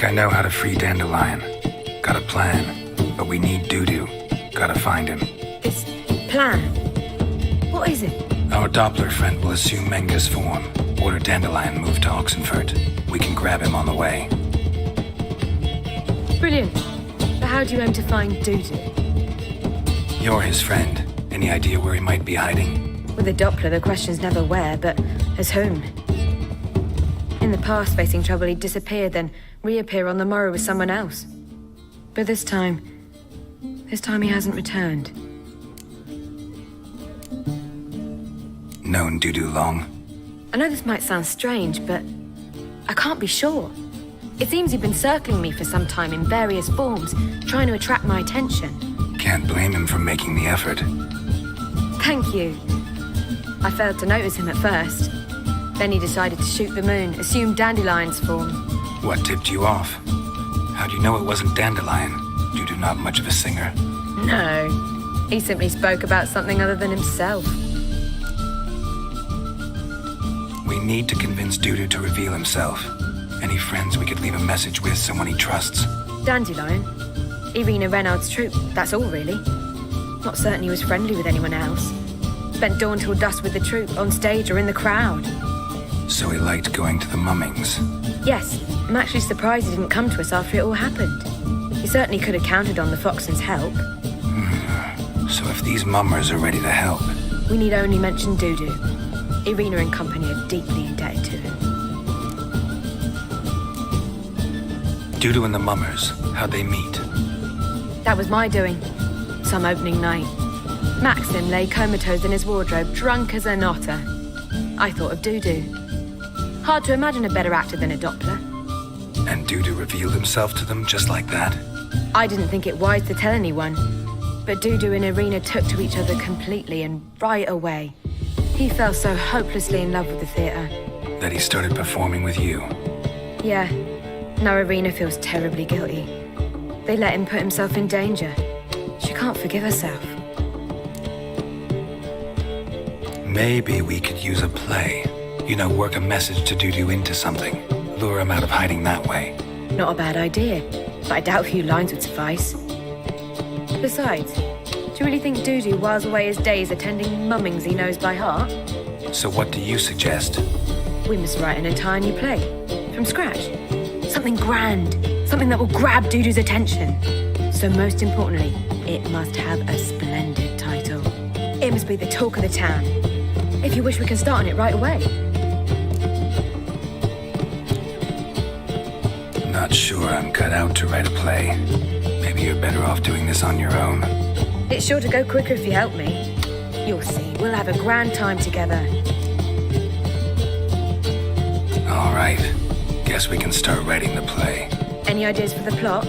I know how to free Dandelion. Got a plan, but we need Dudu. Gotta find him. This plan? What is it? Our Doppler friend will assume Menga's form. Order Dandelion move to Oxenfurt. We can grab him on the way. Brilliant. But how do you aim to find Dudu? You're his friend. Any idea where he might be hiding? With a Doppler, the question's never where, but as whom. In the past, facing trouble, he'd disappear, then reappear on the morrow with someone else. But this time he hasn't returned. Known Dudu long? I know this might sound strange, but I can't be sure. It seems he'd been circling me for some time in various forms, trying to attract my attention. Can't blame him for making the effort. Thank you. I failed to notice him at first. Then he decided to shoot the moon, assume Dandelion's form. What tipped you off? How'd you know it wasn't Dandelion? Dudu not much of a singer. No, he simply spoke about something other than himself. We need to convince Dudu to reveal himself. Any friends we could leave a message with, someone he trusts? Dandelion? Irina Renard's troupe, that's all really. Not certain he was friendly with anyone else. Spent dawn till dusk with the troupe, on stage or in the crowd. So he liked going to the mummings. Yes, I'm actually surprised he didn't come to us after it all happened. He certainly could have counted on the Foxen's help. So if these mummers are ready to help... We need only mention Dudu. Irina and company are deeply indebted to him. Dudu and the mummers, how'd they meet? That was my doing. Some opening night. Maxim lay comatose in his wardrobe, drunk as an otter. I thought of Dudu. Hard to imagine a better actor than a Doppler. And Dudu revealed himself to them just like that? I didn't think it wise to tell anyone. But Dudu and Irina took to each other completely and right away. He fell so hopelessly in love with the theatre. That he started performing with you? Yeah. Now Irina feels terribly guilty. They let him put himself in danger. She can't forgive herself. Maybe we could use a play. You know, work a message to Dudu into something. Lure him out of hiding that way. Not a bad idea, but I doubt a few lines would suffice. Besides, do you really think Dudu whiles away his days attending mummings he knows by heart? So what do you suggest? We must write an entire new play. From scratch. Something grand. Something that will grab Dudu's attention. So most importantly, it must have a splendid title. It must be the talk of the town. If you wish, we can start on it right away. Not sure I'm cut out to write a play. Maybe you're better off doing this on your own. It's sure to go quicker if you help me. You'll see, we'll have a grand time together. All right. Guess we can start writing the play. Any ideas for the plot?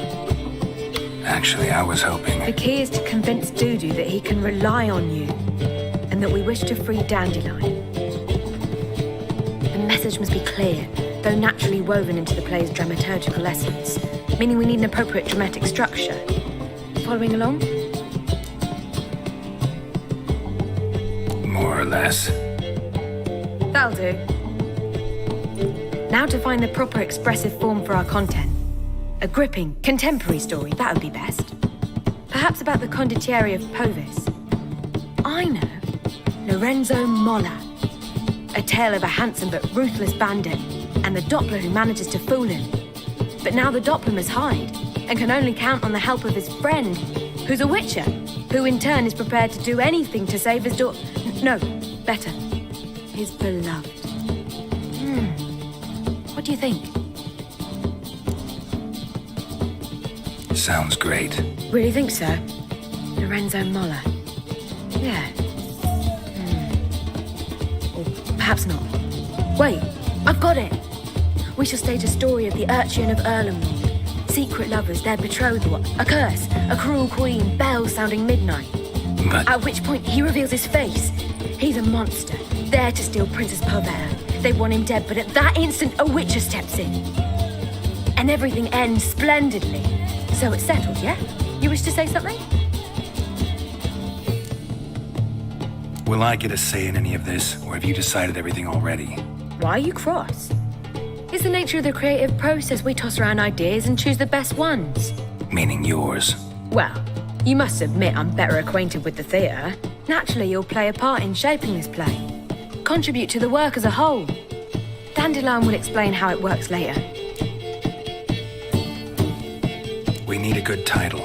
Actually, I was hoping... The key is to convince Dudu that he can rely on you, and that we wish to free Dandelion. The message must be clear, though naturally woven into the play's dramaturgical essence, meaning we need an appropriate dramatic structure. Following along? More or less. That'll do. Now to find the proper expressive form for our content. A gripping, contemporary story, that would be best. Perhaps about the condottieri of Povis. I know. Lorenzo Molla. A tale of a handsome but ruthless bandit, and the Doppler who manages to fool him. But now the Doppler must hide, and can only count on the help of his friend, who's a witcher, who in turn is prepared to do anything to save his daughter. No, better. His beloved. What do you think? Sounds great. Really think so? Lorenzo Molla. Yeah. Or perhaps not. Wait, I've got it! We shall stage a story of the Urchin of Erlenwald. Secret lovers, their betrothal, a curse, a cruel queen, bells sounding midnight. But... At which point he reveals his face. He's a monster, there to steal Princess Pavera. They want him dead, but at that instant a witcher steps in. And everything ends splendidly. So it's settled, yeah? You wish to say something? Will I get a say in any of this, or have you decided everything already? Why are you cross? It's the nature of the creative process. We toss around ideas and choose the best ones. Meaning yours. Well, you must admit I'm better acquainted with the theatre. Naturally, you'll play a part in shaping this play. Contribute to the work as a whole. Dandelion will explain how it works later. We need a good title.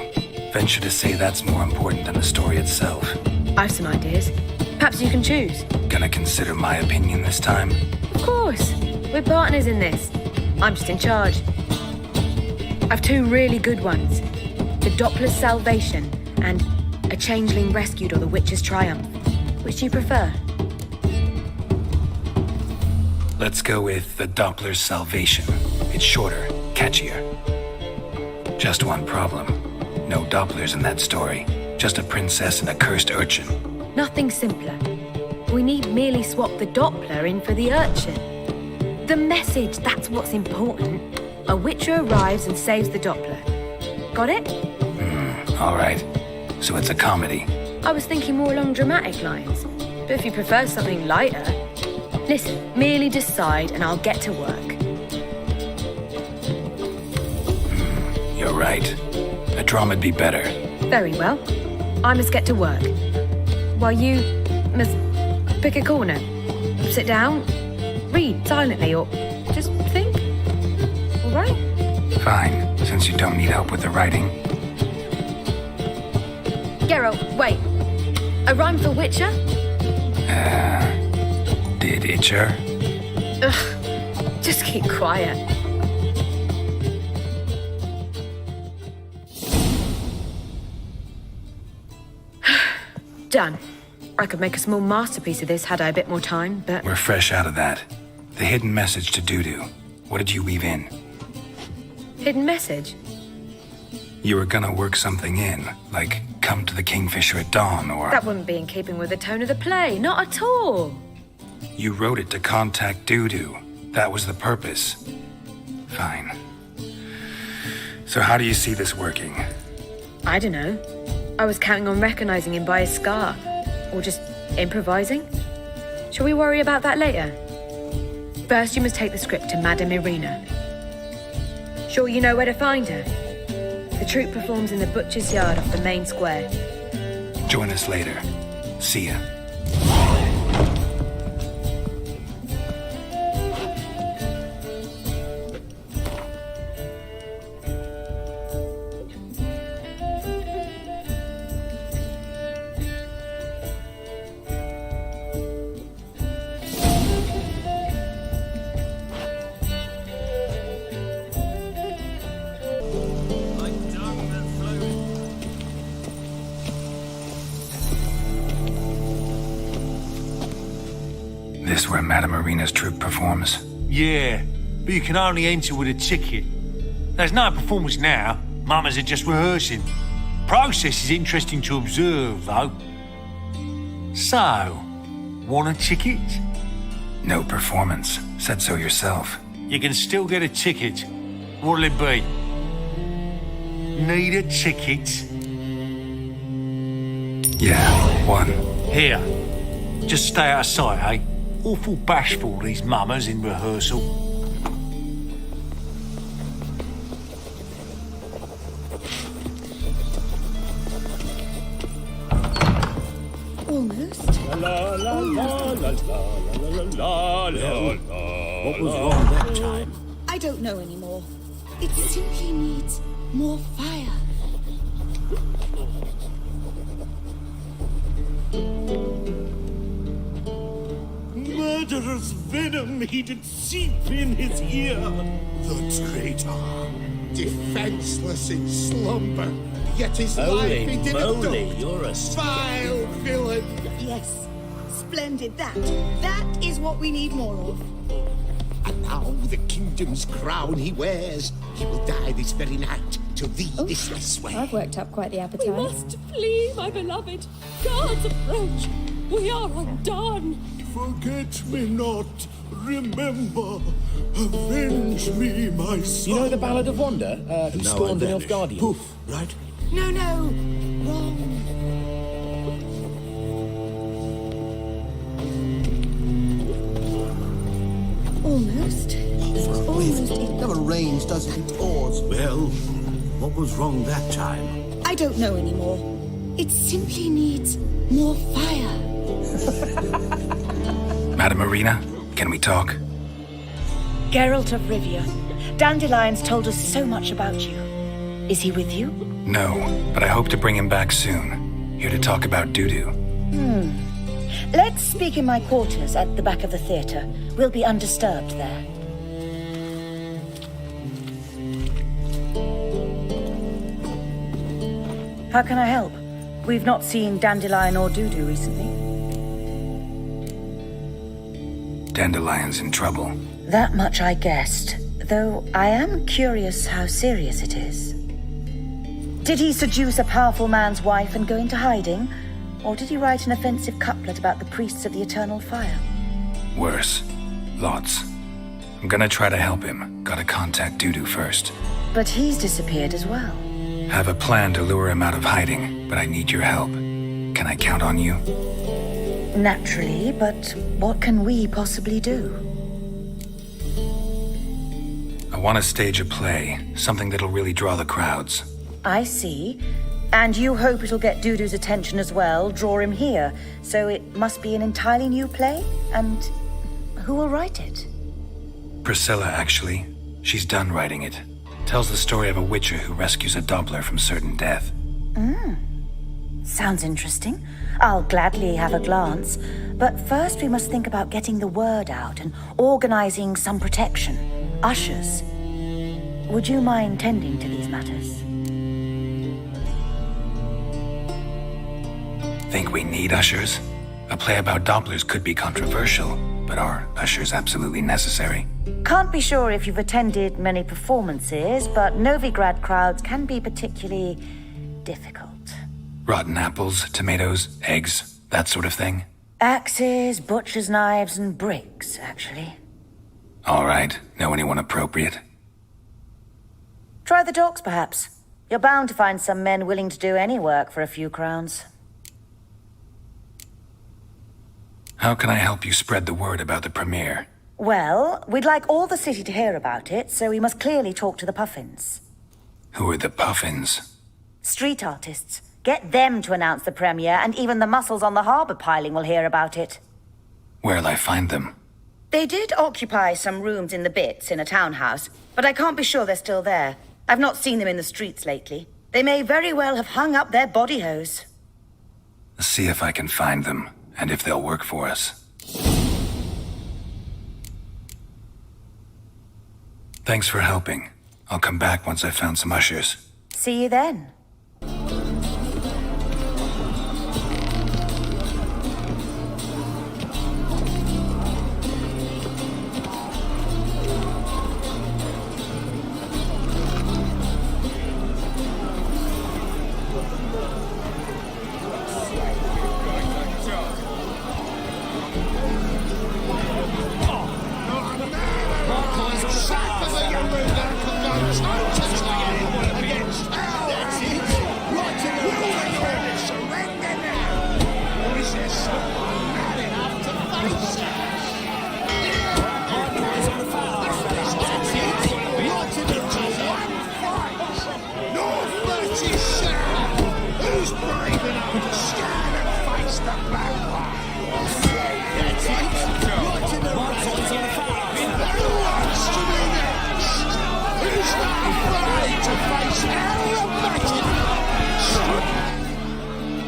Venture to say that's more important than the story itself. I've some ideas. Perhaps you can choose. Gonna consider my opinion this time? Of course. We're partners in this. I'm just in charge. I've two really good ones. The Doppler's Salvation and A Changeling Rescued or The Witch's Triumph. Which do you prefer? Let's go with The Doppler's Salvation. It's shorter, catchier. Just one problem. No Dopplers in that story. Just a princess and a cursed urchin. Nothing simpler. We need merely swap the Doppler in for the urchin. The message, that's what's important. A witcher arrives and saves the Doppler. Got it? All right. So it's a comedy. I was thinking more along dramatic lines. But if you prefer something lighter... Listen, merely decide and I'll get to work. You're right. A drama'd be better. Very well. I must get to work. While you must pick a corner. Sit down, read silently, or just think. All right? Fine, since you don't need help with the writing. Geralt, wait. A rhyme for Witcher? Did Itcher? Ugh, just keep quiet. Done. I could make a small masterpiece of this had I a bit more time, but... We're fresh out of that. The hidden message to Dudu. What did you weave in? Hidden message? You were gonna work something in, like come to the Kingfisher at dawn, or... That wouldn't be in keeping with the tone of the play, not at all. You wrote it to contact Dudu. That was the purpose. Fine. So how do you see this working? I don't know. I was counting on recognizing him by his scar. Or just improvising. Shall we worry about that later? First, you must take the script to Madame Irina. Sure you know where to find her? The troupe performs in the butcher's yard off the main square. Join us later. See ya. This where Madame Irina's troupe performs? Yeah, but you can only enter with a ticket. There's no performance now. Mamas are just rehearsing. Process is interesting to observe, though. So, want a ticket? No performance. Said so yourself. You can still get a ticket. What'll it be? Need a ticket? Yeah, one. Here. Just stay out of sight, eh? Awful bashful, these mamas in rehearsal. Almost. What was wrong that time? I don't know anymore. It simply needs more fire. Murderous venom he did seep in his ear. The traitor, defenseless in slumber, yet his life he did abduct. You're a Vile villain. Yes. Splendid. That is what we need more of. And now the kingdom's crown he wears. He will die this very night to thee this way. I've worked up quite the appetite. We must flee, my beloved. Guards approach. We are undone. Forget me not. Remember. Avenge me, my son. You know the Ballad of Wanda? Who spawned the Nilfgaardian? Poof, right? No, wrong. Almost. always does it in tours. Well, what was wrong that time? I don't know anymore. It simply needs more fire. Madam Marina, can we talk? Geralt of Rivia. Dandelion's told us so much about you. Is he with you? No, but I hope to bring him back soon. Here to talk about Dudu. Let's speak in my quarters at the back of the theatre. We'll be undisturbed there. How can I help? We've not seen Dandelion or Dudu recently. Dandelion's in trouble. That much I guessed, though I am curious how serious it is. Did he seduce a powerful man's wife and go into hiding? Or did he write an offensive couplet about the priests of the eternal fire? Worse. Lots. I'm gonna try to help him. Gotta contact Dudu first. But he's disappeared as well. Have a plan to lure him out of hiding, but I need your help. Can I count on you? Naturally, but what can we possibly do? I want to stage a play, something that'll really draw the crowds. I see. And you hope it'll get Dudu's attention as well, draw him here. So it must be an entirely new play? And who will write it? Priscilla, actually. She's done writing it. Tells the story of a witcher who rescues a Doppler from certain death. Sounds interesting. I'll gladly have a glance. But first we must think about getting the word out and organizing some protection. Ushers. Would you mind tending to these matters? Think we need ushers? A play about Dopplers could be controversial, but are ushers absolutely necessary? Can't be sure if you've attended many performances, but Novigrad crowds can be particularly difficult. Rotten apples, tomatoes, eggs, that sort of thing? Axes, butcher's knives, and bricks, actually. All right. Know anyone appropriate? Try the docks, perhaps. You're bound to find some men willing to do any work for a few crowns. How can I help you spread the word about the premiere? Well, we'd like all the city to hear about it, so we must clearly talk to the Puffins. Who are the Puffins? Street artists. Get them to announce the premiere, and even the mussels on the harbour piling will hear about it. Where'll I find them? They did occupy some rooms in the Bits in a townhouse, but I can't be sure they're still there. I've not seen them in the streets lately. They may very well have hung up their body hose. See if I can find them, and if they'll work for us. Thanks for helping. I'll come back once I've found some ushers. See you then.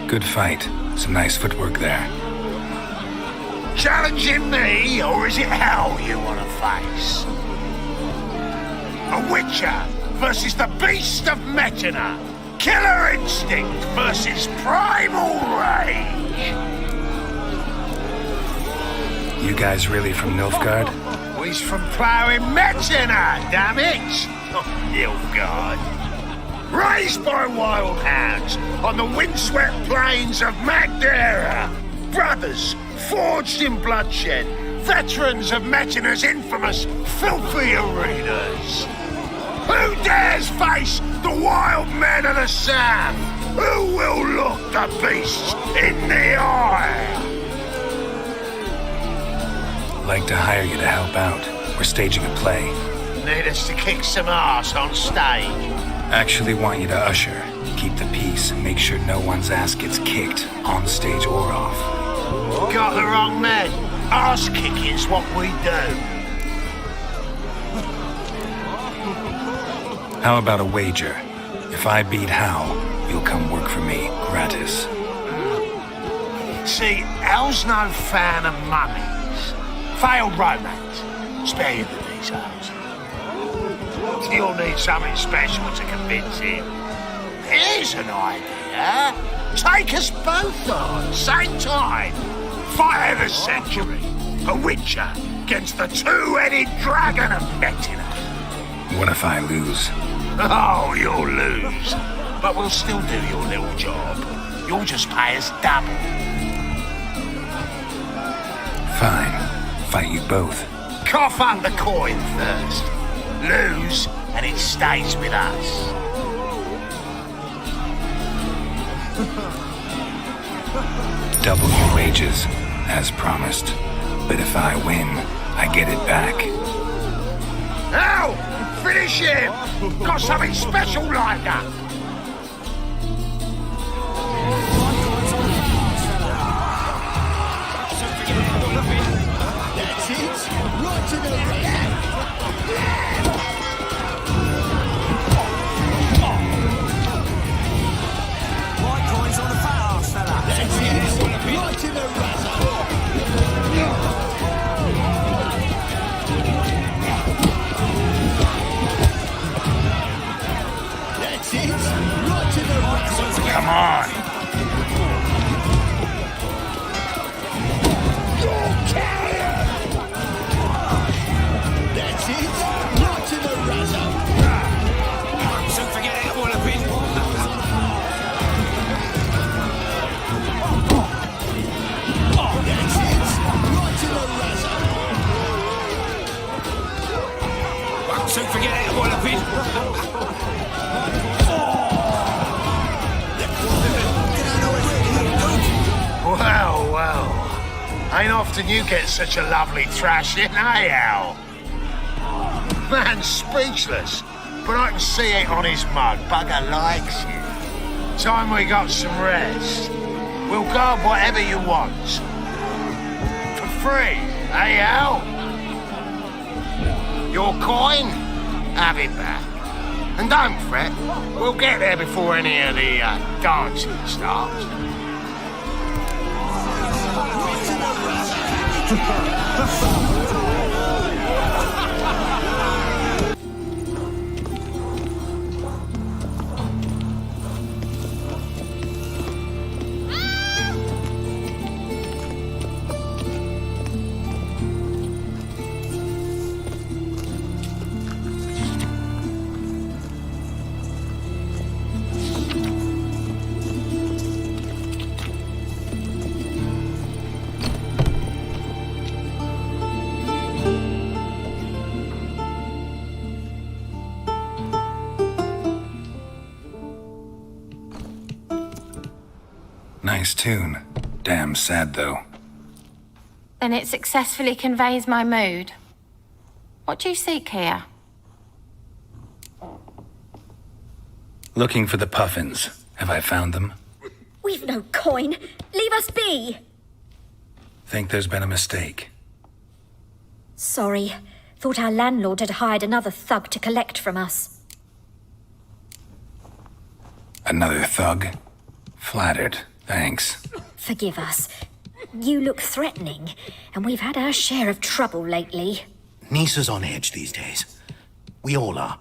Good fight. Some nice footwork there. Challenging me, or is it hell you want to face? A Witcher versus the Beast of Metina. Killer instinct versus primal rage. You guys really from Nilfgaard? He's from ploughing Metina, damn it! Nilfgaard. Raised by wild hounds on the windswept plains of Magdera. Brothers, forged in bloodshed. Veterans of Metina's infamous filthy arenas. Who dares face the wild men of the South? Who will look the beasts in the eye? Like to hire you to help out. We're staging a play. Need us to kick some ass on stage? Actually want you to usher. Keep the peace. Make sure no one's ass gets kicked, on stage or off. Got the wrong man. Ass kicking's what we do. How about a wager? If I beat Hal, you'll come work for me, gratis. See, Hal's no fan of mummies. Failed romance. Spare you the details. You'll need something special to convince him. Here's an idea. Take us both on, same time. Fight of the century. A witcher against the two-headed dragon of Metina. What if I lose? Oh, you'll lose. But we'll still do your little job. You'll just pay us double. Fine. Fight you both. Cough up the coin first. Lose, and it stays with us. Double your wages, as promised. But if I win, I get it back. Now, finish him! Got something special lined up. That's it. Right to the right. White coins on the fat ass, fella. That's it. Right to the razor. That's it. Right to the razor. Come on. That's it. Right to the razor. So forget it, Wallaby. That's it. Right to the razor. So forget it, Wallaby. Well, well. Ain't often you get such a lovely thrashing, eh, Al? Man's speechless, but I can see it on his mug. Bugger likes you. Time we got some rest. We'll guard whatever you want. For free, eh, Al? Your coin? Have it back. And don't fret, we'll get there before any of the dancing starts. Nice tune. Damn sad, though. Then it successfully conveys my mood. What do you seek here? Looking for the puffins. Have I found them? We've no coin. Leave us be. Think there's been a mistake. Sorry. Thought our landlord had hired another thug to collect from us. Another thug? Flattered. Thanks. Forgive us. You look threatening, and we've had our share of trouble lately. Nisa's on edge these days. We all are.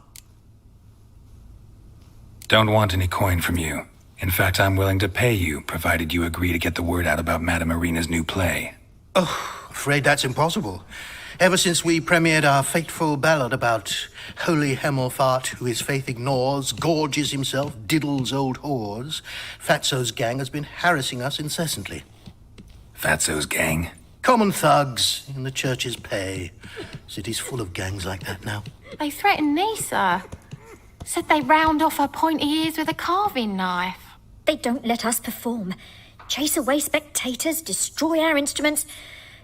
Don't want any coin from you. In fact, I'm willing to pay you, provided you agree to get the word out about Madame Marina's new play. Oh, afraid that's impossible. Ever since we premiered our fateful ballad about holy Hemelfart who his faith ignores, gorges himself, diddles old whores, Fatso's gang has been harassing us incessantly. Fatso's gang? Common thugs in the church's pay. City's full of gangs like that now. They threatened Nisa. Said they round off her pointy ears with a carving knife. They don't let us perform. Chase away spectators, destroy our instruments.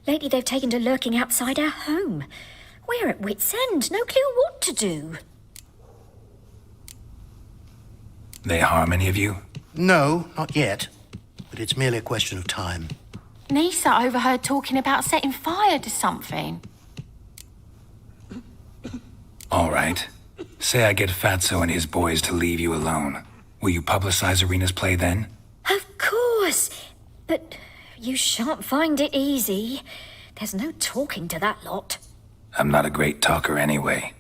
Lately they've taken to lurking outside our home. We're at wit's end. No clue what to do. They harm any of you? No, not yet. But it's merely a question of time. Nisa overheard talking about setting fire to something. All right. Say I get Fatso and his boys to leave you alone. Will you publicize Arena's play then? Of course. But you shan't find it easy. There's no talking to that lot. I'm not a great talker anyway.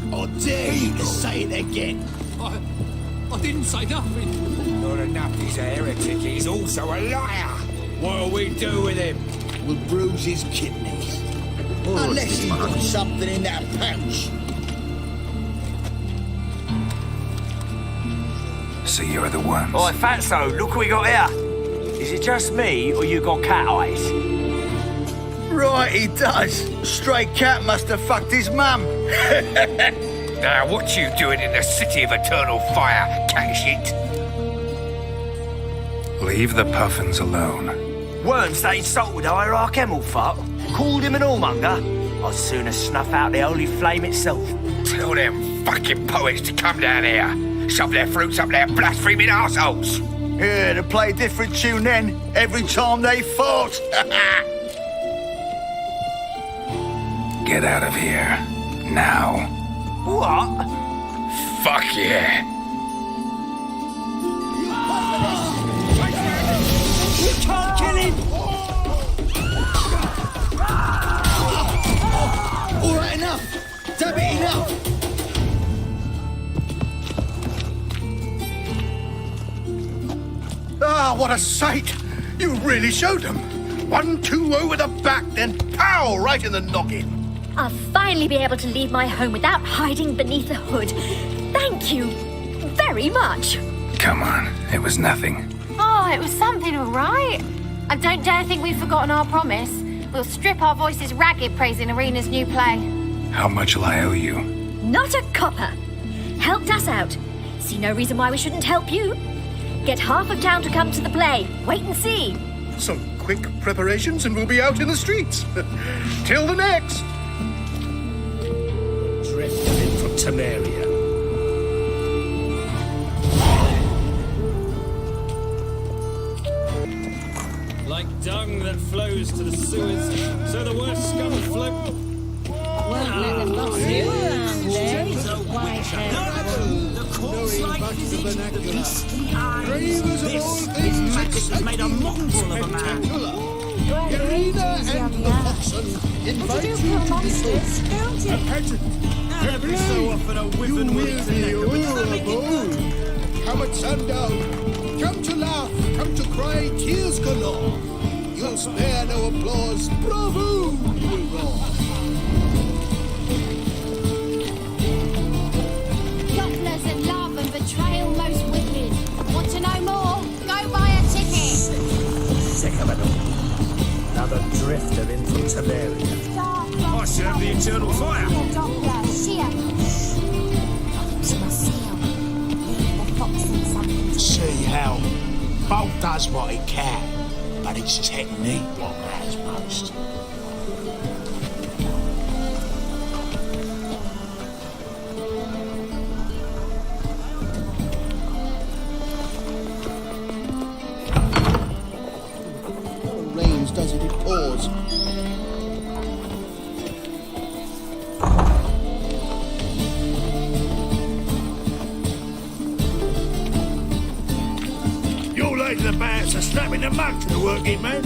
I dare you to say it again. I didn't say nothing. Not enough he's a heretic, he's also a liar. What'll we do with him? We'll bruise his kidneys. Unless he's got something in that pouch. So you're the ones. Oi, Fatso, look what we got here. Is it just me, or you got cat eyes? Right, he does. Stray cat must have fucked his mum. Now, what you doing in the city of eternal fire, cat shit? Leave the puffins alone. Worms that insulted our camel fuck, called him an whoremonger. I'd sooner snuff out the holy flame itself. Tell them fucking poets to come down here. Shove their fruits up their blaspheming arseholes. Yeah, to play a different tune then, every time they fought. Get out of here. Now. What? Fuck yeah. You can't kill him! All right, enough. Damn it, enough. Ah, what a sight! You really showed them. 1-2 over the back, then pow, right in the noggin. I'll finally be able to leave my home without hiding beneath the hood. Thank you very much. Come on, it was nothing. Oh, it was something, all right. I don't dare think we've forgotten our promise. We'll strip our voices ragged praising Arena's new play. How much will I owe you? Not a copper. Helped us out. See no reason why we shouldn't help you. Get half of town to come to the play. Wait and see. Some quick preparations and we'll be out in the streets. Till the next. Drifted in from Temeria. Like dung that flows to the sewers, so the worst scum float. Won't let them boss you around, eh? The corpse like physics, the beastly eyes. This magic has made a mongrel of a man. Irina and the Foxen invite you to monsters, don't you? a pageant. Every so often a whiff and wheeze and then Come at sundown. Come to laugh, come to cry, tears galore. You'll spare no applause. Bravo! You will roar. Couplers and love and betrayal most wicked. Want to know more? Go buy a ticket. Sick of it all. Another drifter in from Temeria. I serve the eternal fire. See how Bolt does what he can, but it's his technique what matters most. Rains does it, it pours. You're late to the bands are snapping the mug to the working man.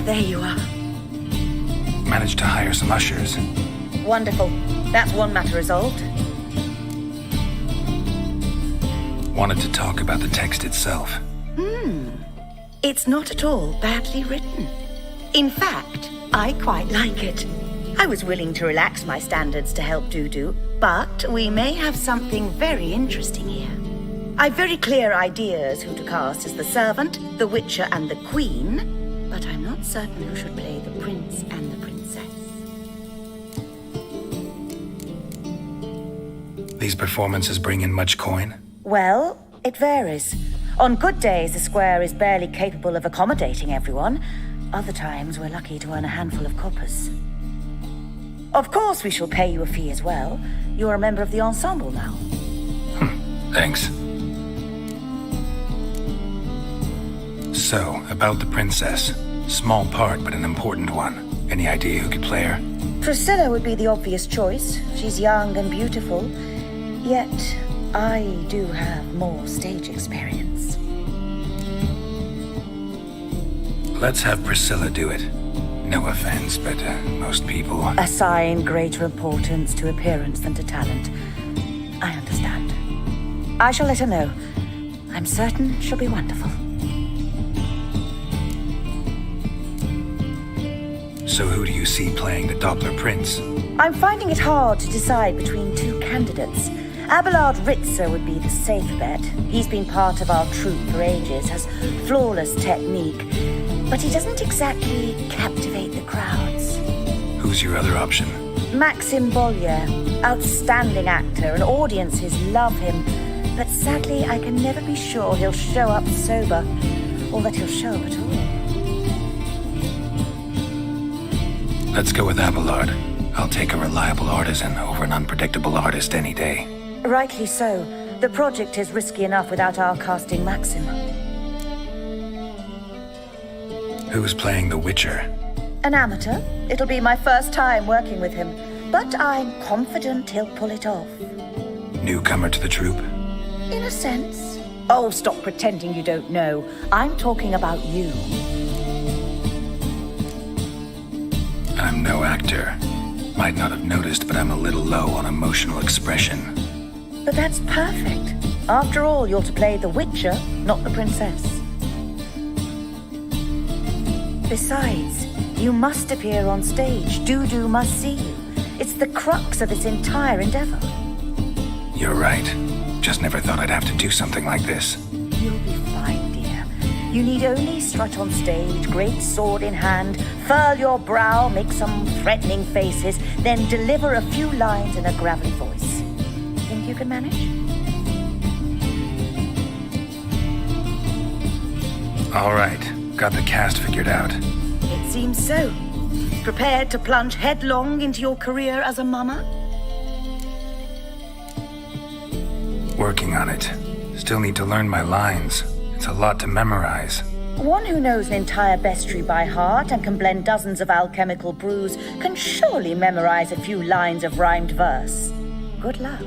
there you are. Managed to hire some ushers. Wonderful. That's one matter resolved. Wanted to talk about the text itself. It's not at all badly written. In fact, I quite like it. I was willing to relax my standards to help Dudu, but we may have something very interesting here. I've very clear ideas who to cast as the servant, the witcher, and the queen, but I'm not certain who should play the prince and the princess. These performances bring in much coin? Well, it varies. On good days, the square is barely capable of accommodating everyone. Other times, we're lucky to earn a handful of coppers. Of course, we shall pay you a fee as well. You're a member of the ensemble now. Thanks. So, about the princess. Small part, but an important one. Any idea who could play her? Priscilla would be the obvious choice. She's young and beautiful. Yet, I do have more stage experience. Let's have Priscilla do it. No offense, but most people... Assign greater importance to appearance than to talent. I understand. I shall let her know. I'm certain she'll be wonderful. So who do you see playing the Doppler Prince? I'm finding it hard to decide between two candidates. Abelard Ritzer would be the safe bet. He's been part of our troupe for ages, has flawless technique, but he doesn't exactly captivate the crowds. Who's your other option? Maxim Bollier, outstanding actor, and audiences love him. But sadly, I can never be sure he'll show up sober, or that he'll show up at all. Let's go with Abelard. I'll take a reliable artisan over an unpredictable artist any day. Rightly so. The project is risky enough without our casting Maxim. Who's playing the Witcher? An amateur. It'll be my first time working with him, but I'm confident he'll pull it off. Newcomer to the troupe? In a sense. Oh, stop pretending you don't know. I'm talking about you. I'm no actor. Might not have noticed, but I'm a little low on emotional expression. But that's perfect. After all, you're to play the Witcher, not the princess. Besides, you must appear on stage. Dudu must see you. It's the crux of this entire endeavor. You're right. Just never thought I'd have to do something like this. You'll be fine, dear. You need only strut on stage, great sword in hand, furl your brow, make some threatening faces, then deliver a few lines in a gravelly voice. Think you can manage? All right. Got the cast figured out. It seems so. Prepared to plunge headlong into your career as a mama? Working on it. Still need to learn my lines. It's a lot to memorize. One who knows an entire bestiary by heart and can blend dozens of alchemical brews can surely memorize a few lines of rhymed verse. Good luck.